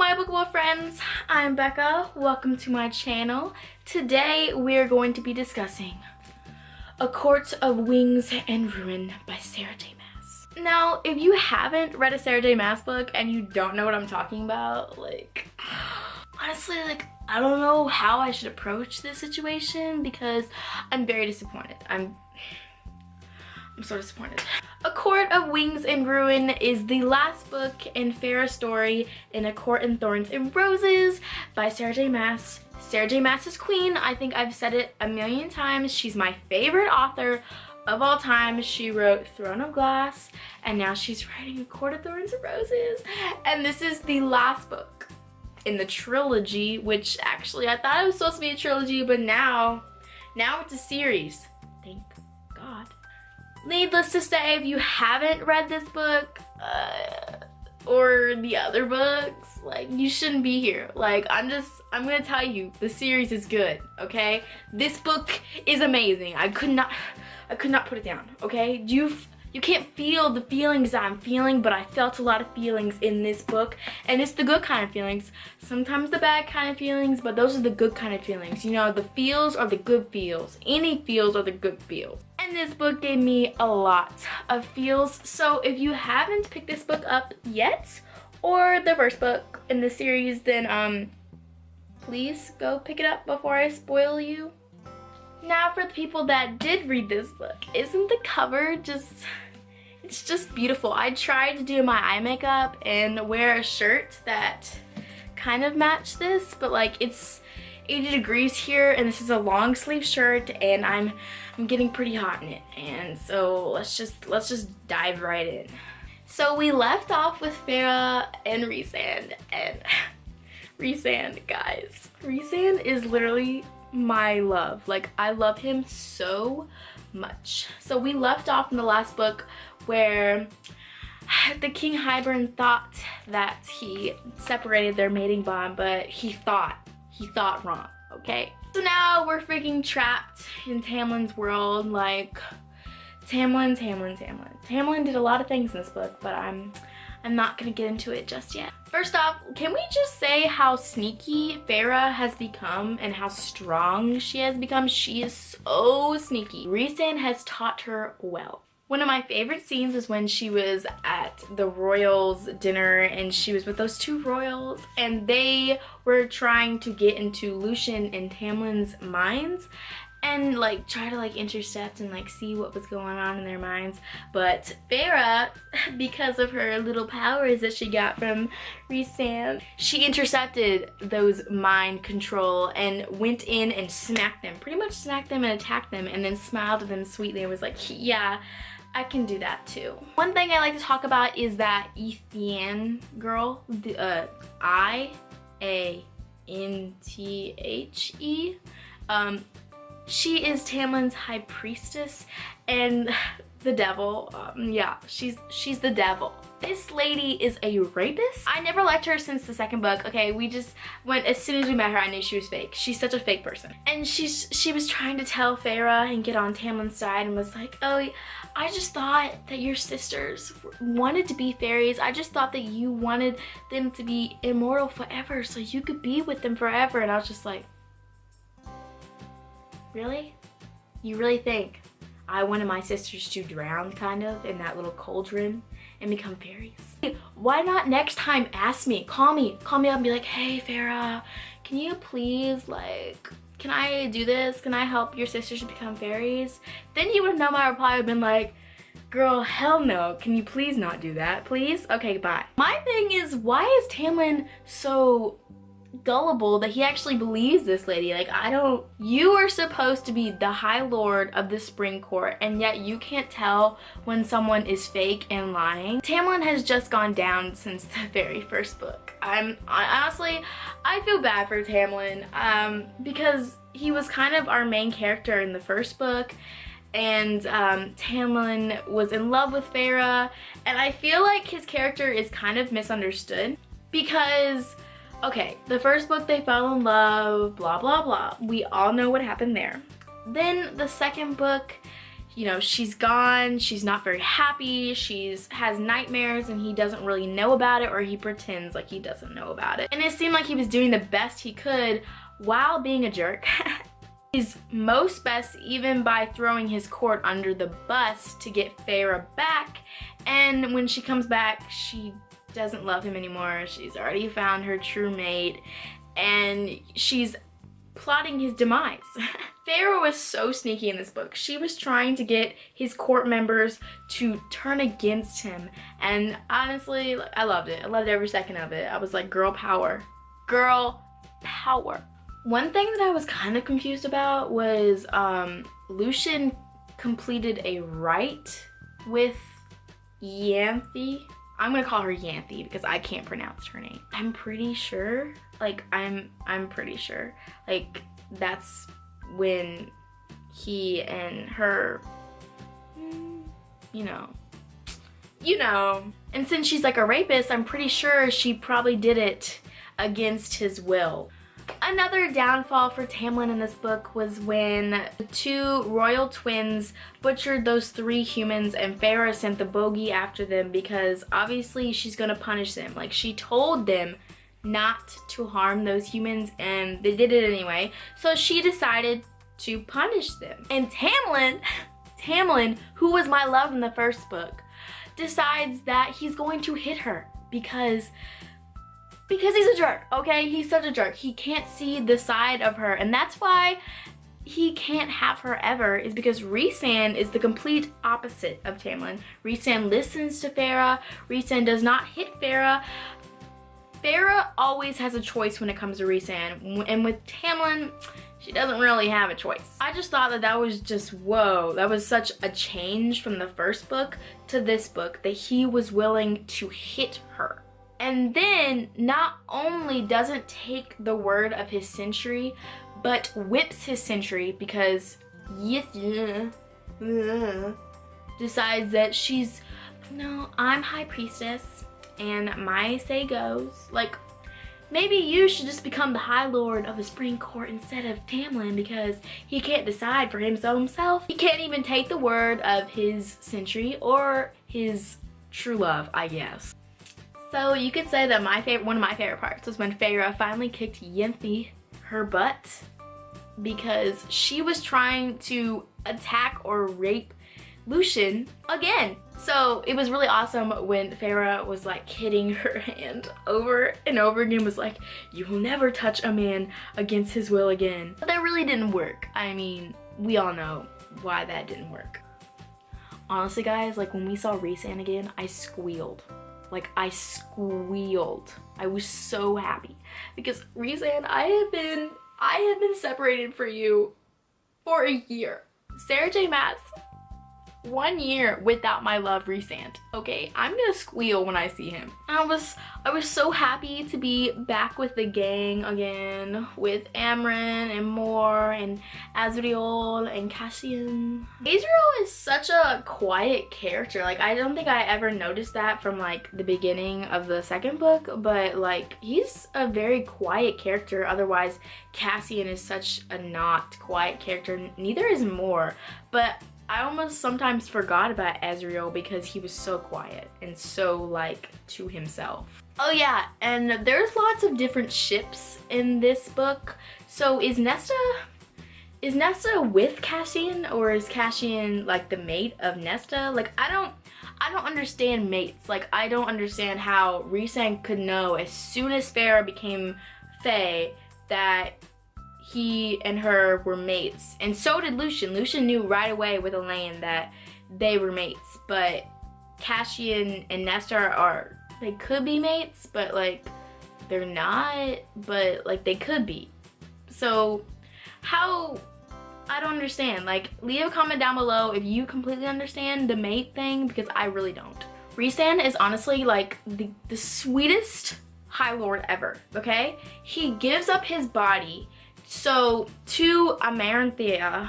my bookable friends, I'm Becca. Welcome to my channel. Today we're going to be discussing A Court of Wings and Ruin by Sarah J. Maas. Now, if you haven't read a Sarah J. Maas book and you don't know what I'm talking about, honestly, I don't know how I should approach this situation because I'm very disappointed. I'm so disappointed. A Court of Wings and Ruin is the last book in Feyre's story in A Court of Thorns and Roses by Sarah J. Maas. Sarah J. Maas is queen. I think I've said it a million times. She's my favorite author of all time. She wrote Throne of Glass and now she's writing A Court of Thorns and Roses. And this is the last book in the trilogy, which actually I thought it was supposed to be a trilogy, but now it's a series. Thank God. Needless to say, if you haven't read this book or the other books, you shouldn't be here. I'm gonna tell you, the series is good, okay? This book is amazing. I could not put it down, okay? You can't feel the feelings that I'm feeling, but I felt a lot of feelings in this book, and it's the good kind of feelings. Sometimes the bad kind of feelings, but those are the good kind of feelings. You know, the feels are the good feels. Any feels are the good feels. And this book gave me a lot of feels. So if you haven't picked this book up yet, or the first book in the series, then please go pick it up before I spoil you. Now for the people that did read this book, isn't the cover it's just beautiful. I tried to do my eye makeup and wear a shirt that kind of matched this, but it's 80 degrees here and this is a long sleeve shirt and I'm getting pretty hot in it. And so let's just dive right in. So we left off with Feyre and Rhysand, and Rhysand, guys. Rhysand is literally my love. I love him so much. So we left off in the last book where the King Hybern thought that he separated their mating bond, but he thought wrong, okay? So now we're freaking trapped in Tamlin's world. Tamlin did a lot of things in this book, but I'm not gonna get into it just yet. First off, can we just say how sneaky Feyre has become and how strong she has become? She is so sneaky. Rhysand has taught her well. One of my favorite scenes is when she was at the royals' dinner and she was with those two royals and they were trying to get into Lucien and Tamlin's minds and try to intercept and see what was going on in their minds. But Feyre, because of her little powers that she got from Rhysand, she intercepted those mind control and went in and smacked them, pretty much smacked them and attacked them, and then smiled at them sweetly and was like, yeah, I can do that too. One thing I like to talk about is that Ethienne girl, the I-A-N-T-H-E. She is Tamlin's high priestess and the devil. Yeah, she's the devil. This lady is a rapist. I never liked her since the second book. Okay, as soon as we met her, I knew she was fake. She's such a fake person. And she was trying to tell Feyre and get on Tamlin's side and was like, oh, I just thought that your sisters wanted to be fairies. I just thought that you wanted them to be immortal forever so you could be with them forever. And I was just like, really? You really think I wanted my sisters to drown kind of in that little cauldron and become fairies? Why not next time ask me, call me up and be like, hey Feyre, can you please can I do this? Can I help your sisters to become fairies? Then you would know my reply would have been like, girl, hell no. Can you please not do that, please? Okay, bye. My thing is, why is Tamlin so gullible that he actually believes this lady? You are supposed to be the High Lord of the Spring Court, and yet you can't tell when someone is fake and lying. Tamlin has just gone down since the very first book. Honestly, I feel bad for Tamlin because he was kind of our main character in the first book, and Tamlin was in love with Feyre, and I feel like his character is kind of misunderstood because, okay, the first book they fell in love, blah blah blah. We all know what happened there. Then the second book, you know, she's gone, she's not very happy, has nightmares, and he doesn't really know about it, or he pretends like he doesn't know about it. And it seemed like he was doing the best he could while being a jerk. His most best, even by throwing his court under the bus to get Feyre back. And when she comes back, she doesn't love him anymore. She's already found her true mate, and she's plotting his demise. Feyre was so sneaky in this book. She was trying to get his court members to turn against him, and honestly, I loved it. I loved every second of it. I was like, girl power. Girl power. One thing that I was kind of confused about was Lucien completed a rite with Yanthy. I'm gonna call her Yanthy because I can't pronounce her name. I'm pretty sure, like I'm pretty sure, like that's when he and her, you know. And since she's like a rapist, I'm pretty sure she probably did it against his will. Another downfall for Tamlin in this book was when the two royal twins butchered those 3 humans, and Feyre sent the bogey after them because obviously she's gonna punish them. Like, she told them not to harm those humans, and they did it anyway. So she decided to punish them. And Tamlin, who was my love in the first book, decides that he's going to hit her because he's a jerk, okay? He's such a jerk. He can't see the side of her, and that's why he can't have her ever, is because Rhysand is the complete opposite of Tamlin. Rhysand listens to Feyre. Rhysand does not hit Feyre. Feyre always has a choice when it comes to Rhysand, and with Tamlin, she doesn't really have a choice. I just thought that was just, whoa, that was such a change from the first book to this book, that he was willing to hit her. And then not only doesn't take the word of his sentry, but whips his sentry because decides that she's, no, I'm high priestess and my say goes. Like, maybe you should just become the High Lord of the Spring Court instead of Tamlin, because he can't decide for himself. He can't even take the word of his sentry or his true love, I guess. So you could say that one of my favorite parts was when Feyre finally kicked Yanthy her butt because she was trying to attack or rape Lucien again. So it was really awesome when Feyre was like hitting her hand over and over again, was like, you will never touch a man against his will again. But that really didn't work. I mean, we all know why that didn't work. Honestly guys, like when we saw Rhysand again, I squealed. Like, I squealed. I was so happy because Rhysand, I have been separated from you for a year. Sarah J. Maas, 1 year without my love Rhysand, okay? I'm gonna squeal when I see him. I was so happy to be back with the gang again, with Amren and Mor and Azriel and Cassian. Azriel is such a quiet character. Like, I don't think I ever noticed that from like the beginning of the second book, but like he's a very quiet character. Otherwise, Cassian is such a not quiet character. Neither is Mor, but I almost sometimes forgot about Azriel because he was so quiet and so like to himself. Oh yeah, and there's lots of different ships in this book. So is Nesta with Cassian, or is Cassian like the mate of Nesta? Like I don't understand mates. Like I don't understand how Rhysand could know as soon as Feyre became Fae that he and her were mates, and so did Lucien. Lucien knew right away with Elaine that they were mates, but Cassian and Nesta they could be mates, but like they're not, but like they could be. So how, I don't understand. Like, leave a comment down below if you completely understand the mate thing, because I really don't. Rhysand is honestly like the sweetest High Lord ever, okay? He gives up his body so to Amarantha,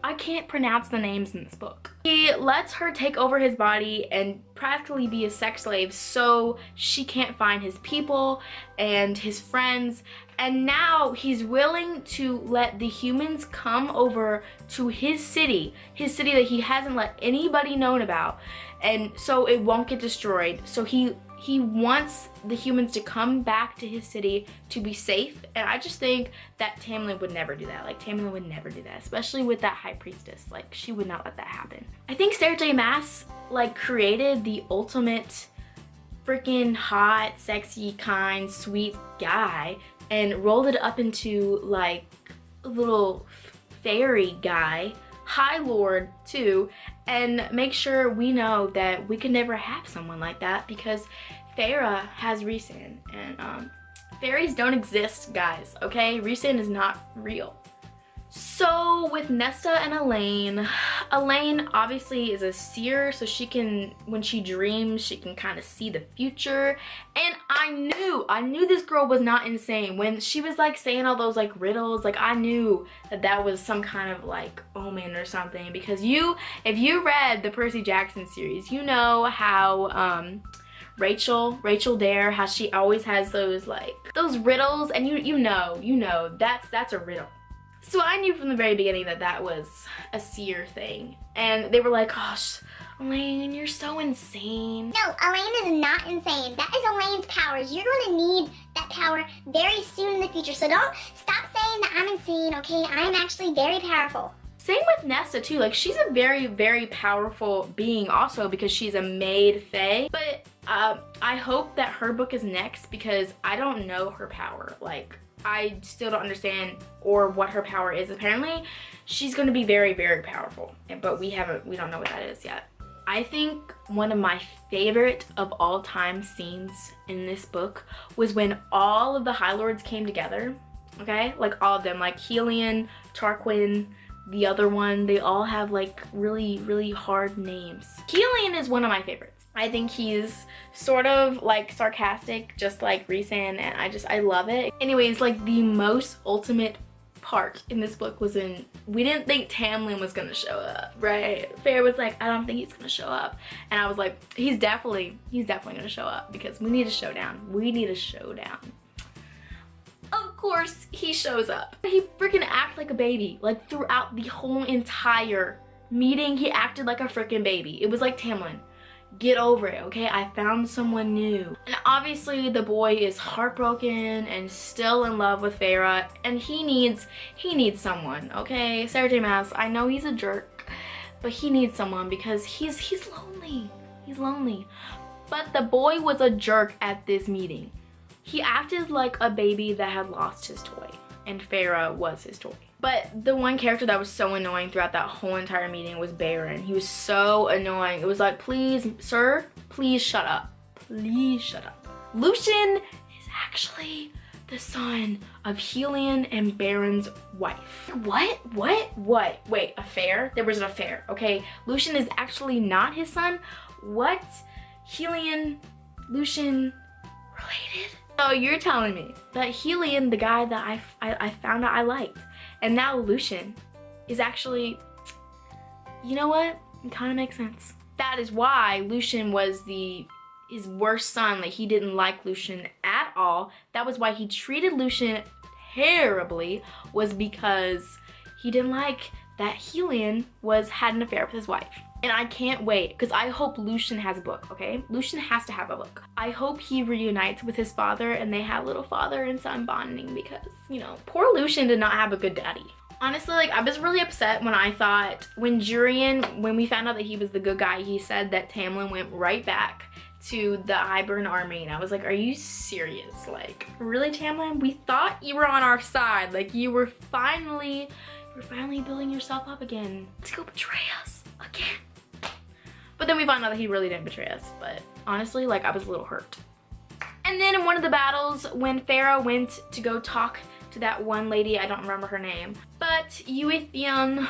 I can't pronounce the names in this book. He lets her take over his body and practically be a sex slave so she can't find his people and his friends. And now he's willing to let the humans come over to his city that he hasn't let anybody know about, and so it won't get destroyed. So he wants the humans to come back to his city to be safe, and I just think that Tamlin would never do that. Like, Tamlin would never do that, especially with that high priestess. Like, she would not let that happen. I think Sarah J Maas, like, created the ultimate freaking hot, sexy, kind, sweet guy and rolled it up into, like, a little fairy guy, High Lord too, and make sure we know that we can never have someone like that because Farah has Rhysand, and fairies don't exist, guys, okay? Rhysand is not real. So with Nesta and Elaine obviously is a seer, so she can, when she dreams, she can kind of see the future. And I knew this girl was not insane. When she was like saying all those like riddles, like I knew that that was some kind of like omen or something, because if you read the Percy Jackson series, you know how Rachel Dare, how she always has those riddles, and you know that's a riddle. So I knew from the very beginning that that was a seer thing. And they were like, gosh, Elaine, you're so insane. No, Elaine is not insane. That is Elaine's powers. You're going to need that power very soon in the future. So don't stop saying that I'm insane, okay? I'm actually very powerful. Same with Nesta too. Like, she's a very, very powerful being also because she's a maid fae. But I hope that her book is next because I don't know her power. Like, I still don't understand or what her power is. Apparently, she's going to be very, very powerful, but we don't know what that is yet. I think one of my favorite of all time scenes in this book was when all of the High Lords came together, okay? Like all of them, like Helion, Tarquin, the other one, they all have like really, really hard names. Helion is one of my favorites. I think he's sort of like sarcastic, just like Rhysand, and I love it. Anyways, like the most ultimate part in this book was we didn't think Tamlin was gonna show up, right? Fair was like, I don't think he's gonna show up. And I was like, he's definitely gonna show up because we need a showdown. We need a showdown. Of course, he shows up. He freaking acted like a baby. Like throughout the whole entire meeting, he acted like a freaking baby. It was like, Tamlin, get over it, okay? I found someone new. And obviously the boy is heartbroken and still in love with Farah, and he needs someone, okay? Sarah J Maas, I know he's a jerk, but he needs someone because he's lonely. He's lonely. But the boy was a jerk at this meeting. He acted like a baby that had lost his toy, and Farah was his toy. But the one character that was so annoying throughout that whole entire meeting was Baron. He was so annoying. It was like, please, sir, please shut up. Please shut up. Lucian is actually the son of Helion and Baron's wife. What? Wait, affair? There was an affair, okay? Lucian is actually not his son? What? Helion, Lucian, related? So you're telling me that Helion, the guy that I found out I liked, and now Lucian is actually, you know what? It kind of makes sense. That is why Lucian was his worst son. Like, he didn't like Lucian at all. That was why he treated Lucian terribly, was because he didn't like that Helion had an affair with his wife. And I can't wait, because I hope Lucian has a book, okay? Lucian has to have a book. I hope he reunites with his father and they have little father and son bonding because, you know, poor Lucian did not have a good daddy. Honestly, like, I was really upset when Jurian, when we found out that he was the good guy, he said that Tamlin went right back to the Hybern army, and I was like, are you serious? Like, really, Tamlin? We thought you were on our side. Like, you were finally building yourself up again to go betray us again. But then we found out that he really didn't betray us. But honestly, like, I was a little hurt. And then in one of the battles, when Farah went to go talk to that one lady, I don't remember her name, but Yuethion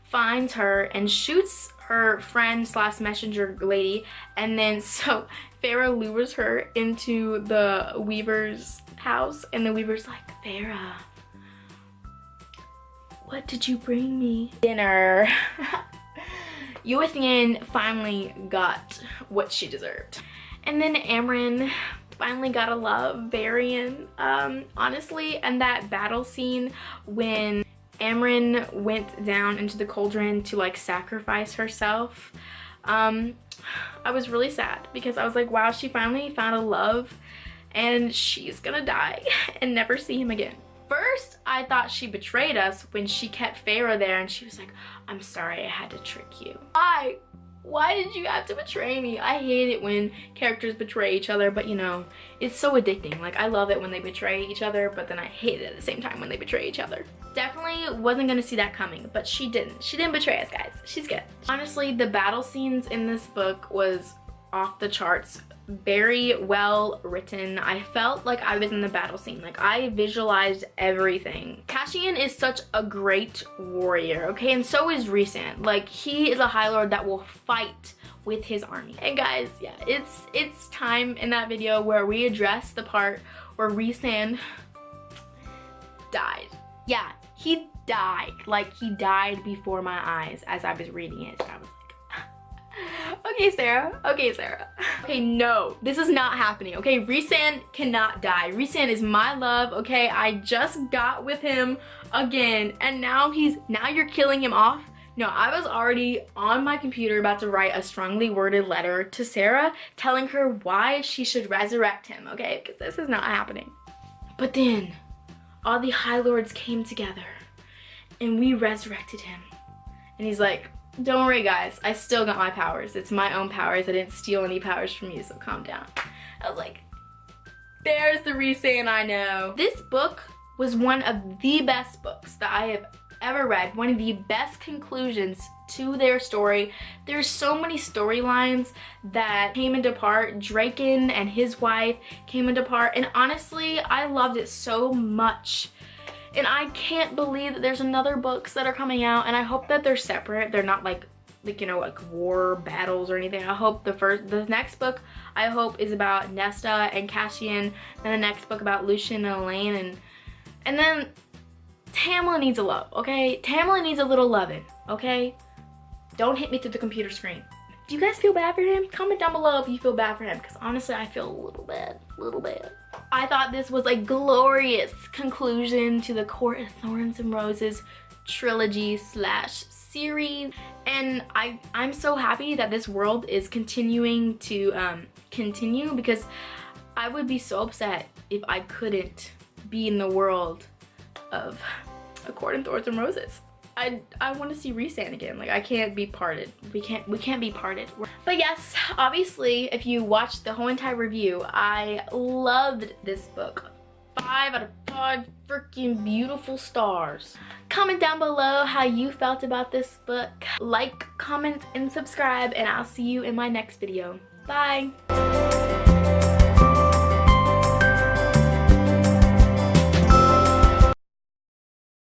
finds her and shoots her friend / messenger lady, and then so Farah lures her into the Weaver's house, and the Weaver's like, Farah, What did you bring me? Dinner. Rhysand finally got what she deserved. And then Amren finally got a love, Varian. Honestly, and that battle scene when Amren went down into the cauldron to like sacrifice herself, I was really sad because I was like, wow, she finally found a love and she's gonna die and never see him again. First, I thought she betrayed us when she kept Feyre there and she was like, I'm sorry, I had to trick you. Why did you have to betray me? I hate it when characters betray each other, but you know, it's so addicting. Like, I love it when they betray each other, but then I hate it at the same time when they betray each other. Definitely wasn't gonna see that coming, but she didn't. She didn't betray us, guys. She's good. Honestly, the battle scenes in this book was off the charts. Very well written. I felt like I was in the battle scene. Like, I visualized everything. Cassian is such a great warrior, okay? And so is Rhysand. Like, he is a High Lord that will fight with his army. And guys, yeah, it's time in that video where we address the part where Rhysand died. Yeah, he died. Like, he died before my eyes as I was reading it. I was like, okay, Sarah. Okay, Sarah. Okay, no, this is not happening. Okay, Rhysand cannot die. Rhysand is my love. Okay, I just got with him again, and now you're killing him off. No, I was already on my computer about to write a strongly worded letter to Sarah telling her why she should resurrect him. Okay, because this is not happening. But then all the High Lords came together and we resurrected him, and he's like, don't worry guys, I still got my powers. It's my own powers. I didn't steal any powers from you, so calm down. I was like, there's the Rhysand I know. This book was one of the best books that I have ever read. One of the best conclusions to their story. There's so many storylines that came into part. Draken and his wife came into part, and honestly, I loved it so much. And I can't believe that there's another books that are coming out, and I hope that they're separate. They're not like you know, like war battles or anything. I hope the next book I hope is about Nesta and Cassian, and the next book about Lucien and Elaine, and then Tamlin needs a love, okay? Tamlin needs a little loving, okay? Don't hit me through the computer screen. Do you guys feel bad for him? Comment down below if you feel bad for him, because honestly, I feel a little bad. I thought this was a glorious conclusion to the Court of Thorns and Roses trilogy / series, and I'm so happy that this world is continuing to continue, because I would be so upset if I couldn't be in the world of A Court of Thorns and Roses. I want to see Rhysand again. Like, I can't be parted. We can't be parted. But yes, obviously, if you watched the whole entire review, I loved this book. 5 out of 5 freaking beautiful stars. Comment down below how you felt about this book. Like, comment, and subscribe, and I'll see you in my next video. Bye.